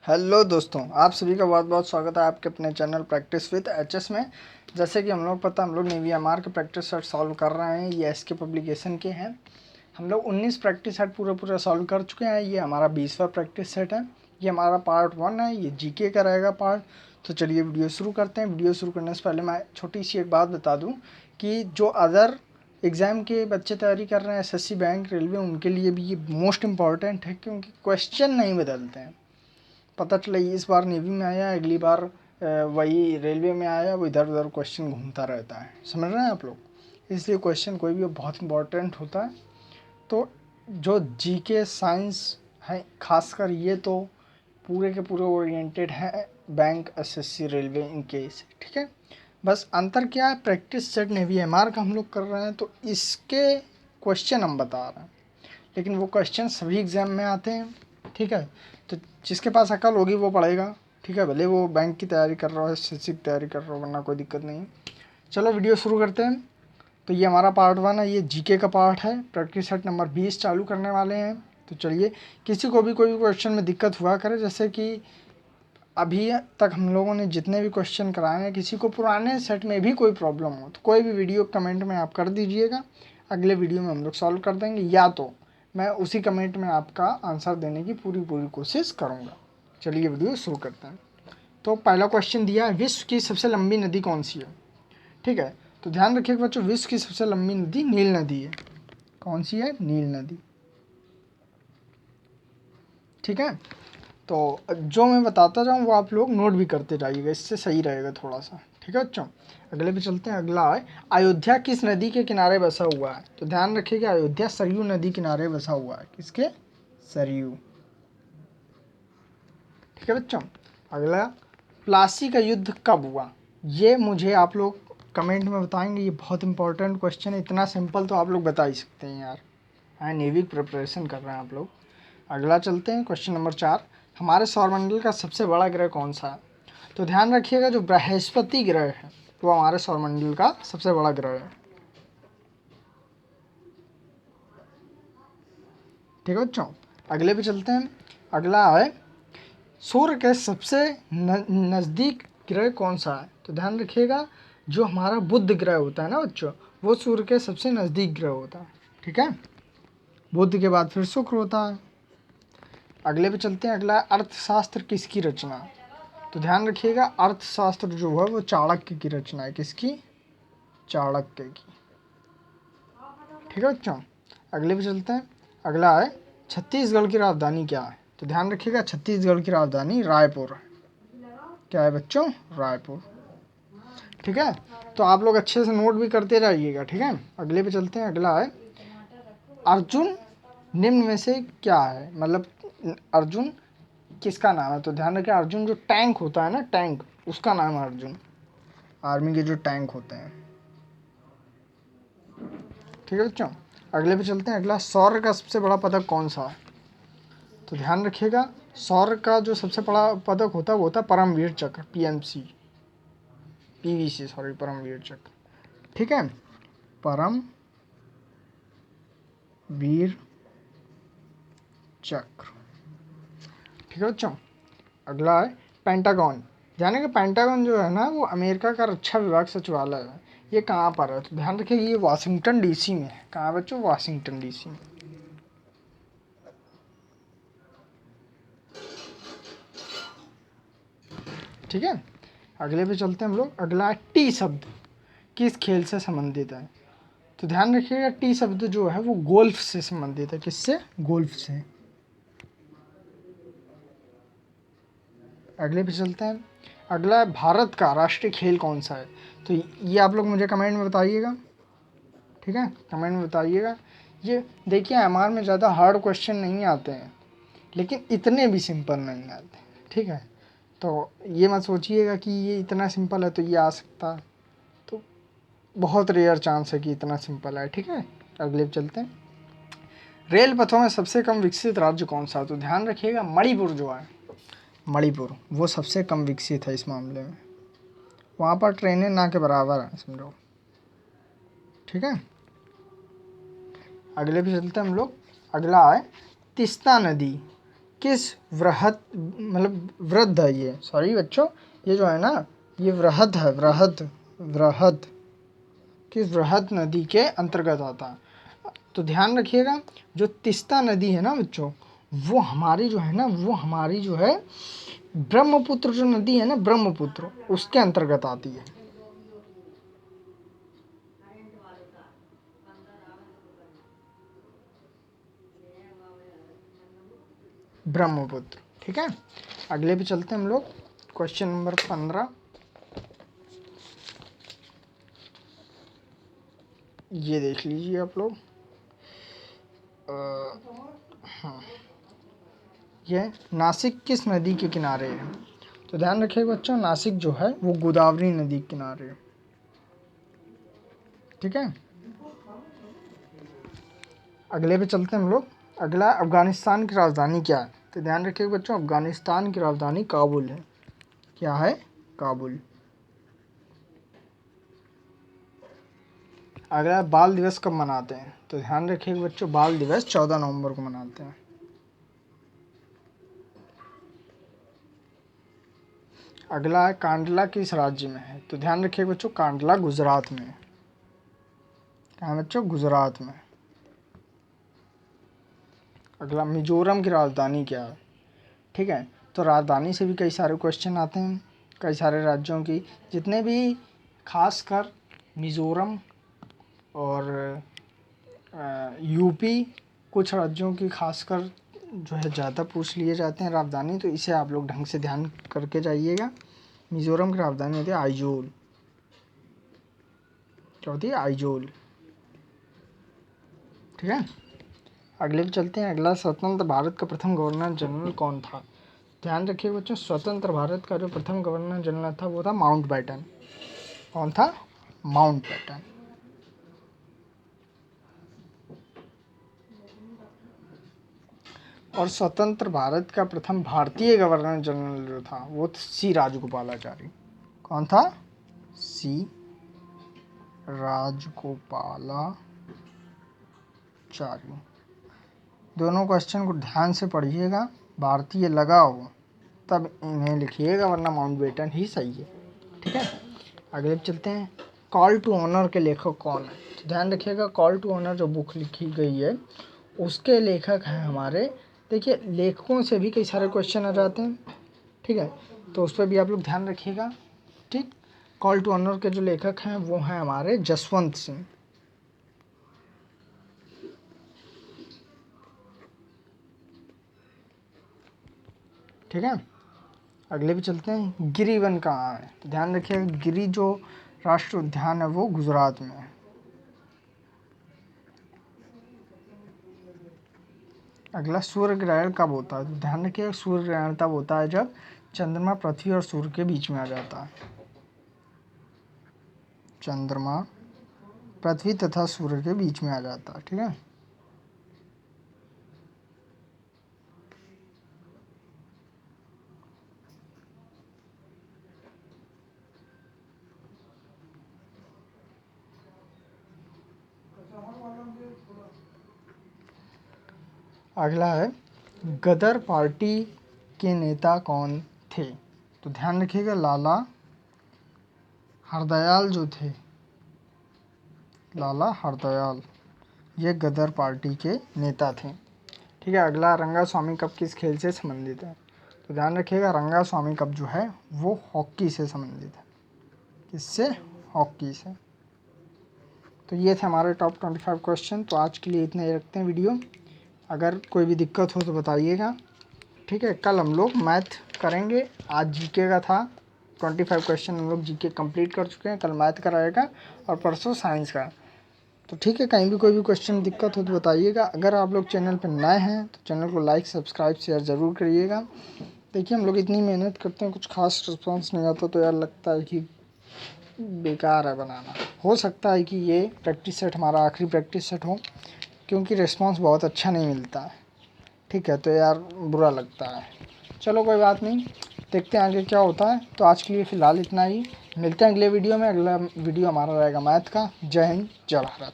Hello दोस्तों, आप सभी का बहुत बहुत स्वागत है आपके अपने चैनल प्रैक्टिस विद एचएस में। जैसे कि हम लोग पता हम लोग नेवी एमआर के प्रैक्टिस सेट सॉल्व कर रहे हैं। ये एसके पब्लिकेशन के हैं। हम लोग 19 प्रैक्टिस सेट पूरा सॉल्व कर चुके हैं। ये हमारा 20वां प्रैक्टिस सेट है। ये हमारा पार्ट 1 है। ये जीके का रहेगा पार्ट। तो चलिए वीडियो शुरू करते हैं। वीडियो शुरू करने से पहले मैं छोटी सी एक बात बता दूँ कि जो अदर एग्ज़ाम के बच्चे तैयारी कर रहे हैं, एसएससी, बैंक, रेलवे, उनके लिए भी ये मोस्ट इम्पॉर्टेंट है, क्योंकि क्वेश्चन नहीं बदलते हैं। पता चला इस बार नेवी में आया, अगली बार वही रेलवे में आया, वो इधर उधर क्वेश्चन घूमता रहता है। समझ रहे हैं आप लोग? इसलिए क्वेश्चन कोई भी बहुत इंपॉर्टेंट होता है। तो जो जीके साइंस है खासकर, ये तो पूरे के पूरे ओरिएंटेड है बैंक, एसएससी, रेलवे, इनके से। ठीक है, बस अंतर क्या है, प्रैक्टिस सेट नेवी एमआर का हम लोग कर रहे हैं तो इसके क्वेश्चन हम बता रहे हैं, लेकिन वो क्वेश्चन सभी एग्ज़ाम में आते हैं। ठीक है, तो जिसके पास अकल होगी वो पढ़ेगा। ठीक है, भले वो बैंक की तैयारी कर रहा हो, एसएससी की तैयारी कर रहा हो, वरना कोई दिक्कत नहीं है। चलो वीडियो शुरू करते हैं। तो ये हमारा पार्ट 1 है, ये जीके का पार्ट है। प्रैक्टिस सेट नंबर 20 चालू करने वाले हैं। तो चलिए, किसी को भी कोई भी क्वेश्चन में दिक्कत हुआ करे, जैसे कि अभी तक हम लोगों ने जितने भी क्वेश्चन कराए हैं, किसी को पुराने सेट में भी कोई प्रॉब्लम हो तो कोई भी वीडियो कमेंट में आप कर दीजिएगा। अगले वीडियो में हम लोग सॉल्व कर देंगे, या तो मैं उसी कमेंट में आपका आंसर देने की पूरी कोशिश करूँगा। चलिए वीडियो शुरू करते हैं। तो पहला क्वेश्चन दिया है, विश्व की सबसे लंबी नदी कौन सी है? ठीक है, तो ध्यान रखिएगा बच्चों, विश्व की सबसे लंबी नदी नील नदी है। कौन सी है? नील नदी। ठीक है, तो जो मैं बताता जाऊँ वो आप लोग नोट भी करते जाइएगा, इससे सही रहेगा थोड़ा सा। ठीक है बच्चों, अगले पे चलते हैं। अगला है, अयोध्या किस नदी के किनारे बसा हुआ है? तो ध्यान रखिएगा, अयोध्या सरयू नदी किनारे बसा हुआ है। किसके? सरयू। ठीक है बच्चों, अगला, प्लासी का युद्ध कब हुआ? ये मुझे आप लोग कमेंट में बताएंगे। ये बहुत इंपॉर्टेंट क्वेश्चन है। इतना सिंपल तो आप लोग बता ही सकते हैं यार। हाँ, नेवी प्रिपरेशन कर रहे हैं आप लोग। अगला चलते हैं, क्वेश्चन नंबर 4, हमारे सौरमंडल का सबसे बड़ा ग्रह कौन सा है? तो ध्यान रखिएगा, जो बृहस्पति ग्रह है वो हमारे सौरमंडल का सबसे बड़ा ग्रह है। ठीक है बच्चों, अगले पे चलते हैं। अगला है, सूर्य के सबसे नज़दीक ग्रह कौन सा है? तो ध्यान रखिएगा, जो हमारा बुध ग्रह होता है ना बच्चों, वो सूर्य के सबसे नज़दीक ग्रह होता है। ठीक है, बुध के बाद फिर शुक्र होता है। अगले पे चलते हैं। अगला, अर्थशास्त्र किसकी रचना? तो ध्यान रखिएगा, अर्थशास्त्र जो है वो चाणक्य की रचना है। किसकी? चाणक्य की। ठीक है बच्चों, अगले पे चलते हैं। अगला है, छत्तीसगढ़ की राजधानी क्या है? तो ध्यान रखिएगा, छत्तीसगढ़ की राजधानी रायपुर है। क्या है बच्चों? रायपुर। ठीक है, तो आप लोग अच्छे से नोट भी करते रहिएगा। ठीक है, अगले पे चलते हैं। अगला है, अर्जुन निम्न में से क्या है? मतलब अर्जुन किसका नाम है? तो ध्यान रखिए, अर्जुन जो टैंक होता है ना, टैंक, उसका नाम है अर्जुन। आर्मी के जो टैंक होते हैं। ठीक है बच्चों, अगले पे चलते हैं। अगला, सौर्य का सबसे बड़ा पदक कौन सा है? तो ध्यान रखिएगा, सौर्य का जो सबसे बड़ा पदक होता है वो होता है परमवीर चक्र, पीएमसी, पीवीसी, सॉरी, परमवीर चक्र। ठीक है, परम वीर चक्र। ठीक है बच्चों, अगला है, पेंटागन। ध्यान रखिए, पेंटागन जो है ना वो अमेरिका का रक्षा विभाग सचिवालय है। ये कहाँ पर है? तो ध्यान रखिए, ये वाशिंगटन डीसी में है। कहाँ बच्चों? वाशिंगटन डीसी में। ठीक है, अगले पे चलते हैं हम लोग। अगला, टी शब्द किस खेल से संबंधित है? तो ध्यान रखिएगा, टी शब्द जो है वो गोल्फ से संबंधित है। किससे? गोल्फ से। अगले पे चलते हैं। अगला, भारत का राष्ट्रीय खेल कौन सा है? तो ये आप लोग मुझे कमेंट में बताइएगा। ठीक है, कमेंट में बताइएगा। ये देखिए, एमआर में ज़्यादा हार्ड क्वेश्चन नहीं आते हैं, लेकिन इतने भी सिंपल नहीं आते। ठीक है, तो ये मत सोचिएगा कि ये इतना सिंपल है तो ये आ सकता है। तो बहुत रेयर चांस है कि इतना सिंपल है। ठीक है, अगले पे चलते हैं। रेल पथों में सबसे कम विकसित राज्य कौन सा? तो ध्यान रखिएगा, मणिपुर जो है, मणिपुर वो सबसे कम विकसित है इस मामले में। वहाँ पर ट्रेनें ना के बराबर हैं, समझो। ठीक है, अगले पे चलते हैं हम लोग। अगला है, तीस्ता नदी किस वृहद मतलब वृद्ध है ये, सॉरी बच्चों, ये जो है ना ये वृहद है, वृहद किस वृहद नदी के अंतर्गत आता है। तो ध्यान रखिएगा जो तीस्ता नदी है ना बच्चों, वो हमारी जो है ना, वो हमारी जो है ब्रह्मपुत्र जो नदी है ना, ब्रह्मपुत्र, उसके अंतर्गत आती है, ब्रह्मपुत्र। ठीक है, अगले पे चलते हैं हम लोग, क्वेश्चन नंबर 15। ये देख लीजिए आप लोग, हाँ, ये नासिक किस नदी के किनारे है। तो ध्यान रखिएगा बच्चों, नासिक जो है वो गोदावरी नदी के किनारे है। ठीक है, अगले पे चलते हैं हम लोग। अगला, अफगानिस्तान की राजधानी क्या है। तो ध्यान रखिएगा बच्चों, अफगानिस्तान की राजधानी काबुल है। क्या है, काबुल। अगला, बाल दिवस कब मनाते हैं। तो ध्यान रखिएगा बच्चों, बाल दिवस 14 नवंबर को मनाते हैं। अगला है, कांडला किस राज्य में है। तो ध्यान रखिएगा बच्चों, कांडला गुजरात में है। क्या है बच्चों, गुजरात में। अगला, मिजोरम की राजधानी क्या है। ठीक है, तो राजधानी से भी कई सारे क्वेश्चन आते हैं, कई सारे राज्यों की, जितने भी खासकर मिज़ोरम और यूपी, कुछ राज्यों की खासकर जो है ज़्यादा पूछ लिए जाते हैं राजधानी, तो इसे आप लोग ढंग से ध्यान करके जाइएगा। मिज़ोरम की राजधानी होती है आइजोल। क्या होती है, आइजोल। ठीक है, अगले पे चलते हैं। अगला, स्वतंत्र भारत का प्रथम गवर्नर जनरल कौन था। ध्यान रखिए बच्चों, स्वतंत्र भारत का जो प्रथम गवर्नर जनरल था वो था माउंटबेटन। कौन था, माउंटबेटन। और स्वतंत्र भारत का प्रथम भारतीय गवर्नर जनरल जो था वो सी राजगोपालाचारी। कौन था, सी राजगोपालाचारी। दोनों क्वेश्चन को ध्यान से पढ़िएगा, भारतीय लगा हो तब इन्हें लिखिएगा, वरना माउंटबेटन ही सही है। ठीक है, अगले चलते हैं। कॉल टू ऑनर के लेखक कौन है। तो ध्यान रखिएगा, कॉल टू ऑनर जो बुक लिखी गई है उसके लेखक हैं हमारे, देखिए लेखकों से भी कई सारे क्वेश्चन आ जाते हैं। ठीक है, तो उस पर भी आप लोग ध्यान रखिएगा। ठीक, कॉल टू ऑनर के जो लेखक हैं वो हैं हमारे जसवंत सिंह। ठीक है, अगले भी चलते हैं। गिरी वन कहाँ है। तो ध्यान रखिएगा, गिरी जो राष्ट्रीय उद्यान है वो गुजरात में है। अगला, सूर्य ग्रहण कब होता है। तो ध्यान रखिएगा, सूर्य ग्रहण तब होता है जब चंद्रमा पृथ्वी और सूर्य के बीच में आ जाता है। चंद्रमा पृथ्वी तथा सूर्य के बीच में आ जाता है। ठीक है, अगला है, गदर पार्टी के नेता कौन थे। तो ध्यान रखिएगा, लाला हरदयाल जो थे, लाला हरदयाल, ये गदर पार्टी के नेता थे। ठीक है, अगला, रंगा स्वामी कप किस खेल से संबंधित है। तो ध्यान रखिएगा, रंगा स्वामी कप जो है वो हॉकी से संबंधित है। किससे, हॉकी से। तो ये थे हमारे टॉप 25 क्वेश्चन। तो आज के लिए इतना ही रखते हैं वीडियो, अगर कोई भी दिक्कत हो तो बताइएगा। ठीक है, कल हम लोग मैथ करेंगे। आज जीके का था, 25 क्वेश्चन हम लोग जीके कंप्लीट कर चुके हैं। कल मैथ का रहेगा और परसों साइंस का। तो ठीक है, कहीं भी कोई भी क्वेश्चन दिक्कत हो तो बताइएगा। अगर आप लोग चैनल पर नए हैं तो चैनल को लाइक सब्सक्राइब शेयर ज़रूर करिएगा। देखिए हम लोग इतनी मेहनत करते हैं, कुछ खास रिस्पॉन्स नहीं आता तो यार लगता है कि बेकार है बनाना। हो सकता है कि ये प्रैक्टिस सेट हमारा आखिरी प्रैक्टिस सेट हो, क्योंकि रिस्पॉन्स बहुत अच्छा नहीं मिलता है। ठीक है, तो यार बुरा लगता है। चलो कोई बात नहीं, देखते हैं आगे क्या होता है। तो आज के लिए फ़िलहाल इतना ही, मिलते हैं अगले वीडियो में। अगला वीडियो हमारा रहेगा मैथ का। जय हिंद, जय भारत।